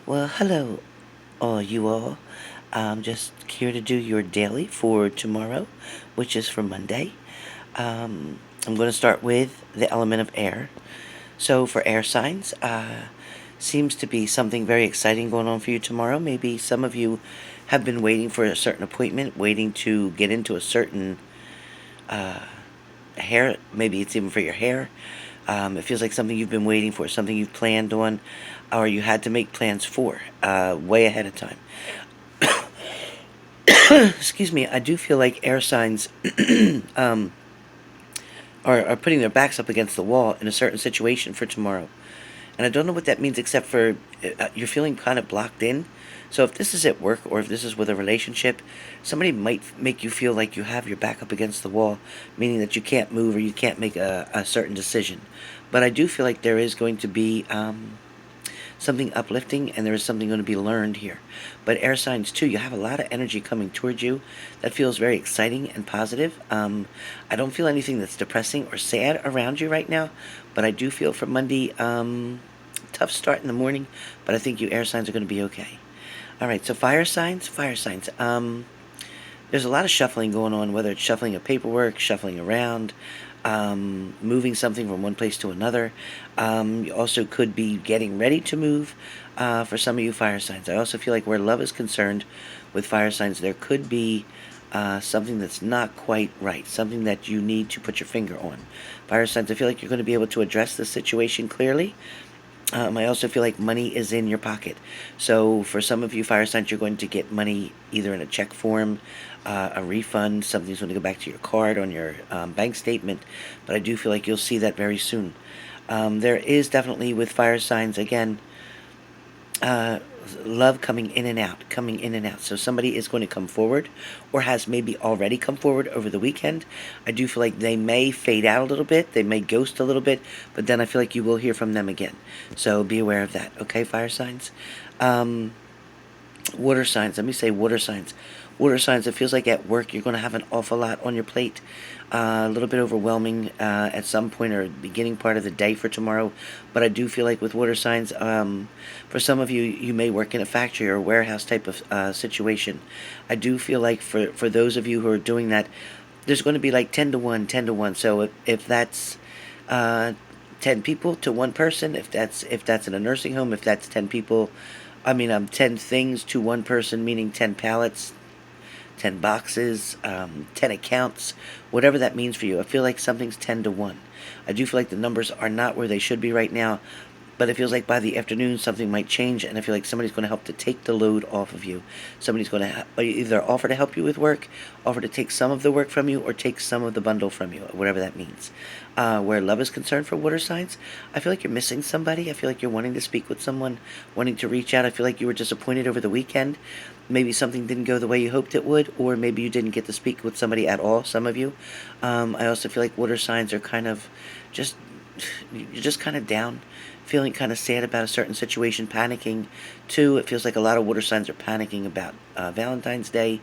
Well, hello, all you all. I'm just here to do your daily for tomorrow, which is for Monday. I'm going to start with the element of air. So, for air signs, seems to be something very exciting going on for you tomorrow. Maybe some of you have been waiting for a certain appointment, waiting to get into a certain hair. Maybe it's even for your hair. It feels like something you've been waiting for, something you've planned on, or you had to make plans for way ahead of time. Excuse me, I do feel like air signs are putting their backs up against the wall in a certain situation for tomorrow. And I don't know what that means except for you're feeling kind of blocked in. So if this is at work or if this is with a relationship, somebody might make you feel like you have your back up against the wall, meaning that you can't move or you can't make a certain decision. But I do feel like there is going to be something uplifting and there is something going to be learned here. But air signs too, you have a lot of energy coming towards you that feels very exciting and positive. I don't feel anything that's depressing or sad around you right now, but I do feel for Monday, tough start in the morning, but I think you air signs are going to be okay. All right, so fire signs, fire signs. There's a lot of shuffling going on, whether it's shuffling of paperwork, shuffling around, moving something from one place to another. You also could be getting ready to move for some of you fire signs. I also feel like where love is concerned with fire signs, there could be something that's not quite right, something that you need to put your finger on. Fire signs, I feel like you're going to be able to address the situation clearly. I also feel like money is in your pocket. So for some of you fire signs, you're going to get money either in a check form, a refund, something's going to go back to your card on your bank statement. But I do feel like you'll see that very soon. There is definitely with fire signs, again, uh, love coming in and out, coming in and out. So somebody is going to come forward or has maybe already come forward over the weekend. I do feel like they may fade out a little bit, they may ghost a little bit, but then I feel like you will hear from them again. So be aware of that, okay, fire signs? Um, Water signs. Let me say water signs. Water signs. It feels like at work you're going to have an awful lot on your plate. A little bit overwhelming at some point or beginning part of the day for tomorrow. But I do feel like with water signs, for some of you, you may work in a factory or a warehouse type of situation. I do feel like for those of you who are doing that, there's going to be like 10 to 1, 10 to 1. So if that's uh, 10 people to one person, if that's in a nursing home, if that's 10 people, I mean, 10 things to one person, meaning 10 pallets, 10 boxes, 10 accounts, whatever that means for you. I feel like something's 10 to 1. I do feel like the numbers are not where they should be right now, but it feels like by the afternoon something might change, and I feel like somebody's going to help to take the load off of you. Somebody's going to either offer to help you with work, offer to take some of the work from you, or take some of the bundle from you, whatever that means. Where love is concerned for water signs, I feel like you're missing somebody. I feel like you're wanting to speak with someone, wanting to reach out. I feel like you were disappointed over the weekend. Maybe something didn't go the way you hoped it would, or maybe you didn't get to speak with somebody at all, some of you. I also feel like water signs are kind of just, you're just kind of down, feeling kind of sad about a certain situation, panicking too. It feels like a lot of water signs are panicking about Valentine's Day,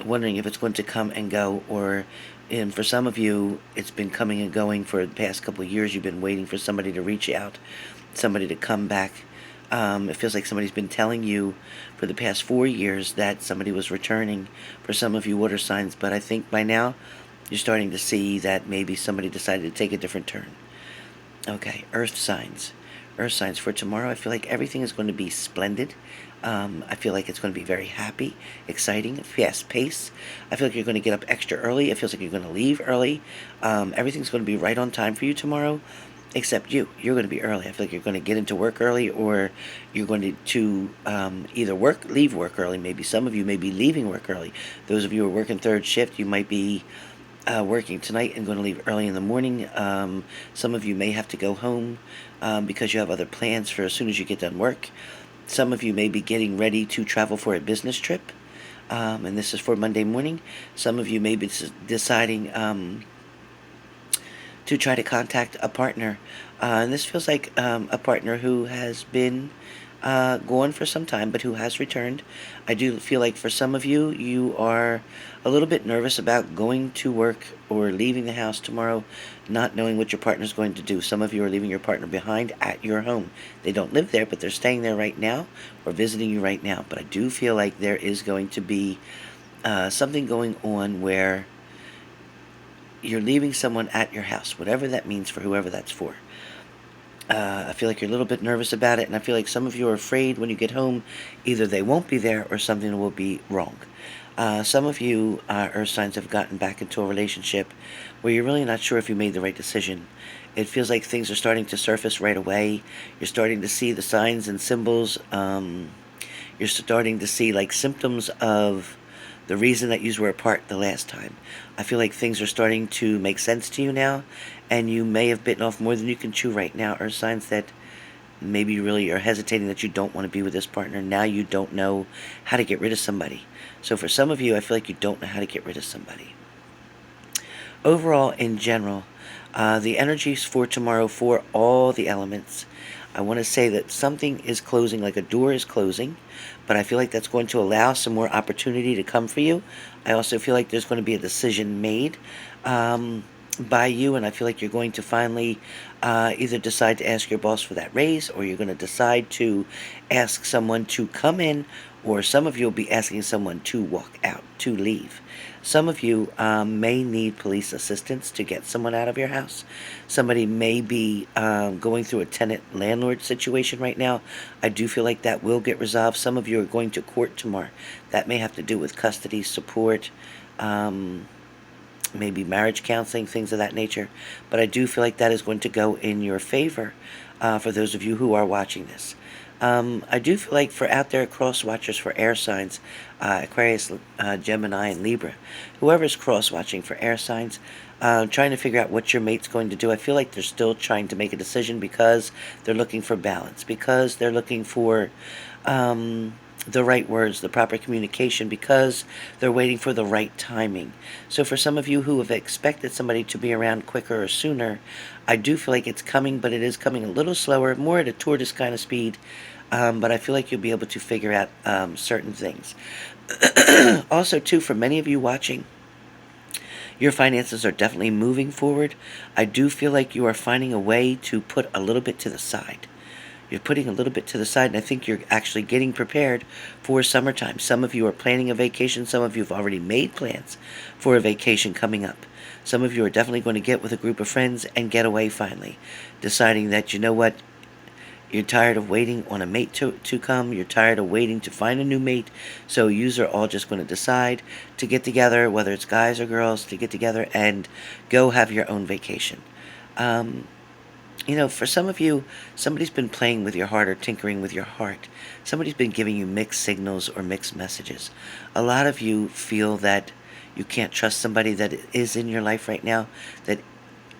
wondering if it's going to come and go, or and for some of you, it's been coming and going for the past couple of years. You've been waiting for somebody to reach out, somebody to come back. It feels like somebody's been telling you for the past 4 years that somebody was returning for some of you water signs, but I think by now you're starting to see that maybe somebody decided to take a different turn. Okay, earth signs. Earth signs for tomorrow. I feel like everything is going to be splendid. I feel like it's going to be very happy, exciting, fast pace. I feel like you're going to get up extra early. It feels like you're going to leave early. Everything's going to be right on time for you tomorrow, except you. You're going to be early. I feel like you're going to get into work early, or you're going to either leave work early. Maybe some of you may be leaving work early. Those of you who are working third shift, you might be working tonight and going to leave early in the morning. Some of you may have to go home because you have other plans for as soon as you get done work. Some of you may be getting ready to travel for a business trip, and this is for Monday morning. Some of you may be deciding to try to contact a partner. And this feels like a partner who has been gone for some time, but who has returned. I do feel like for some of you, you are a little bit nervous about going to work or leaving the house tomorrow, not knowing what your partner is going to do. Some of you are leaving your partner behind at your home. They don't live there, but they're staying there right now or visiting you right now. But I do feel like there is going to be something going on where you're leaving someone at your house, whatever that means for whoever that's for. I feel like you're a little bit nervous about it, and I feel like some of you are afraid when you get home, either they won't be there or something will be wrong. Some of you, Earth signs, have gotten back into a relationship where you're really not sure if you made the right decision. It feels like things are starting to surface right away. You're starting to see the signs and symbols. You're starting to see like symptoms of the reason that you were apart the last time. I feel like things are starting to make sense to you now, and you may have bitten off more than you can chew right now, or signs that maybe you really are hesitating that you don't want to be with this partner. Now you don't know how to get rid of somebody. So for some of you, I feel like you don't know how to get rid of somebody. Overall, in general, the energies for tomorrow for all the elements, I want to say that something is closing, like a door is closing, but I feel like that's going to allow some more opportunity to come for you. I also feel like there's going to be a decision made by you, and I feel like you're going to finally either decide to ask your boss for that raise, or you're going to decide to ask someone to come in, or some of you will be asking someone to walk out, to leave. Some of you may need police assistance to get someone out of your house. Somebody may be going through a tenant-landlord situation right now. I do feel like that will get resolved. Some of you are going to court tomorrow. That may have to do with custody, support, maybe marriage counseling, things of that nature. But I do feel like that is going to go in your favor for those of you who are watching this. I do feel like for out there cross watchers for air signs, Aquarius, Gemini, and Libra, whoever's cross watching for air signs, trying to figure out what your mate's going to do, I feel like they're still trying to make a decision because they're looking for balance, because they're looking for the right words, the proper communication, because they're waiting for the right timing. So for some of you who have expected somebody to be around quicker or sooner, I do feel like it's coming, but it is coming a little slower, more at a tortoise kind of speed. But I feel like you'll be able to figure out certain things. Also, too, for many of you watching, your finances are definitely moving forward. I do feel like you are finding a way to put a little bit to the side. You're putting a little bit to the side, and I think you're actually getting prepared for summertime. Some of you are planning a vacation. Some of you have already made plans for a vacation coming up. Some of you are definitely going to get with a group of friends and get away finally, deciding that, you know what, you're tired of waiting on a mate to come. You're tired of waiting to find a new mate. So yous are all just going to decide to get together, whether it's guys or girls, to get together and go have your own vacation. For some of you, somebody's been playing with your heart or tinkering with your heart. Somebody's been giving you mixed signals or mixed messages. A lot of you feel that you can't trust somebody that is in your life right now, that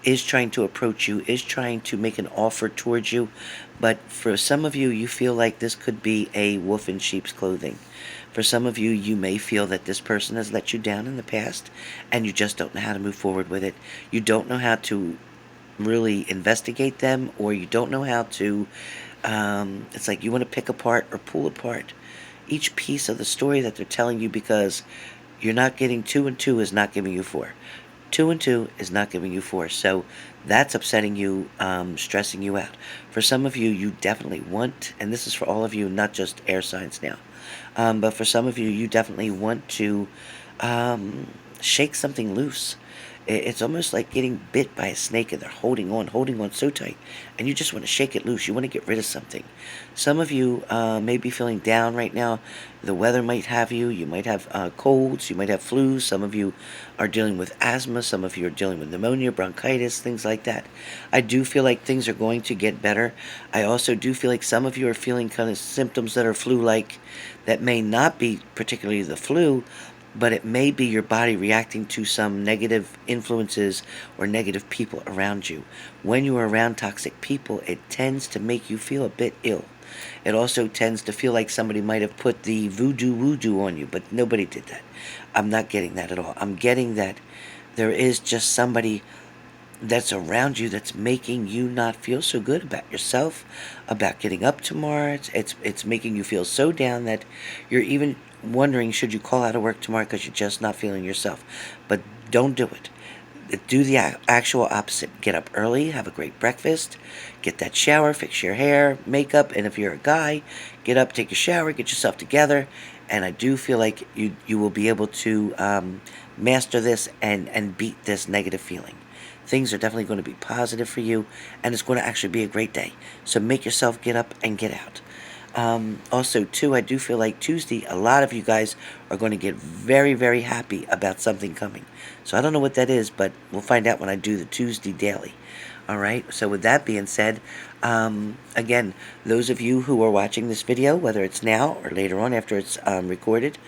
is trying to approach you, is trying to make an offer towards you. But for some of you, you feel like this could be a wolf in sheep's clothing. For some of you, you may feel that this person has let you down in the past, and you just don't know how to move forward with it. You don't know how to really investigate them, or you don't know how to, it's like you want to pick apart or pull apart each piece of the story that they're telling you, because you're not getting 2 and 2 is not giving you 4. 2 and 2 is not giving you 4. So that's upsetting you, stressing you out. For some of you, you definitely want, and this is for all of you, not just air signs now, but for some of you, you definitely want to shake something loose. It's almost like getting bit by a snake and they're holding on so tight, and you just want to shake it loose. You want to get rid of something. Some of you may be feeling down right now. The weather might have you. You might have colds. You might have flus. Some of you are dealing with asthma. Some of you are dealing with pneumonia, bronchitis, things like that. I do feel like things are going to get better. I also do feel like some of you are feeling kind of symptoms that are flu-like, that may not be particularly the flu, but it may be your body reacting to some negative influences or negative people around you. When you are around toxic people, it tends to make you feel a bit ill. It also tends to feel like somebody might have put the voodoo on you, but nobody did that. I'm not getting that at all. I'm getting that there is just somebody that's around you that's making you not feel so good about yourself, about getting up tomorrow. It's making you feel so down that you're even wondering should you call out of work tomorrow because you're just not feeling yourself. But don't do it. Do the actual opposite. Get up early, have a great breakfast, get that shower, fix your hair, makeup, and if you're a guy, get up, take a shower, get yourself together. And I do feel like you will be able to master this and beat this negative feeling. Things are definitely going to be positive for you, and it's going to actually be a great day. So make yourself get up and get out. Also, too, I do feel like Tuesday, a lot of you guys are going to get very, very happy about something coming. So I don't know what that is, but we'll find out when I do the Tuesday daily. All right. So with that being said, again, those of you who are watching this video, whether it's now or later on after it's recorded,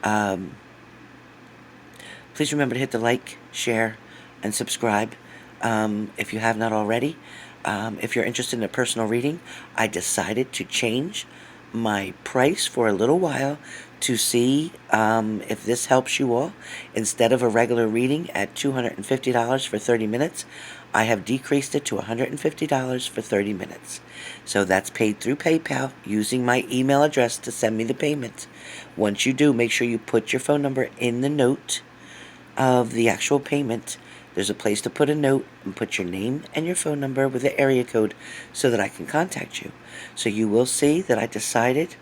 um, please remember to hit the like, share, and subscribe if you have not already. If you're interested in a personal reading, I decided to change my price for a little while to see if this helps you all. Instead of a regular reading at $250 for 30 minutes, I have decreased it to $150 for 30 minutes. So that's paid through PayPal using my email address to send me the payment. Once you do, make sure you put your phone number in the note of the actual payment. There's a place to put a note and put your name and your phone number with the area code so that I can contact you. So you will see that I decided,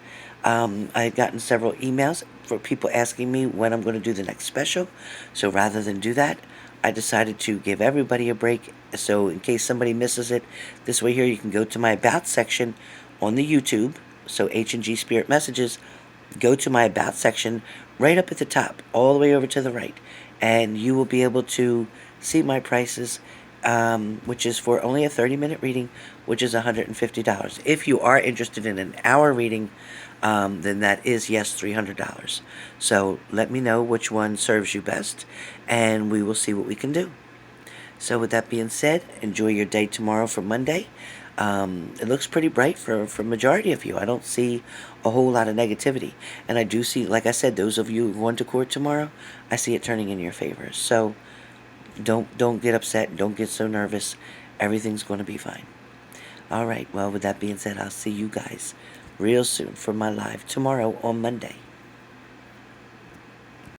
I had gotten several emails for people asking me when I'm going to do the next special. So rather than do that, I decided to give everybody a break. So in case somebody misses it, this way here you can go to my About section on the YouTube. So H&G Spirit Messages, go to my About section right up at the top, all the way over to the right. And you will be able to see my prices, which is for only a 30-minute reading, which is $150. If you are interested in an hour reading, then that is, yes, $300. So let me know which one serves you best, and we will see what we can do. So with that being said, enjoy your day tomorrow for Monday. It looks pretty bright for majority of you. I don't see a whole lot of negativity. And I do see, like I said, those of you who want to court tomorrow, I see it turning in your favor. So don't get upset. Don't get so nervous. Everything's going to be fine. All right. Well, with that being said, I'll see you guys real soon for my live tomorrow on Monday.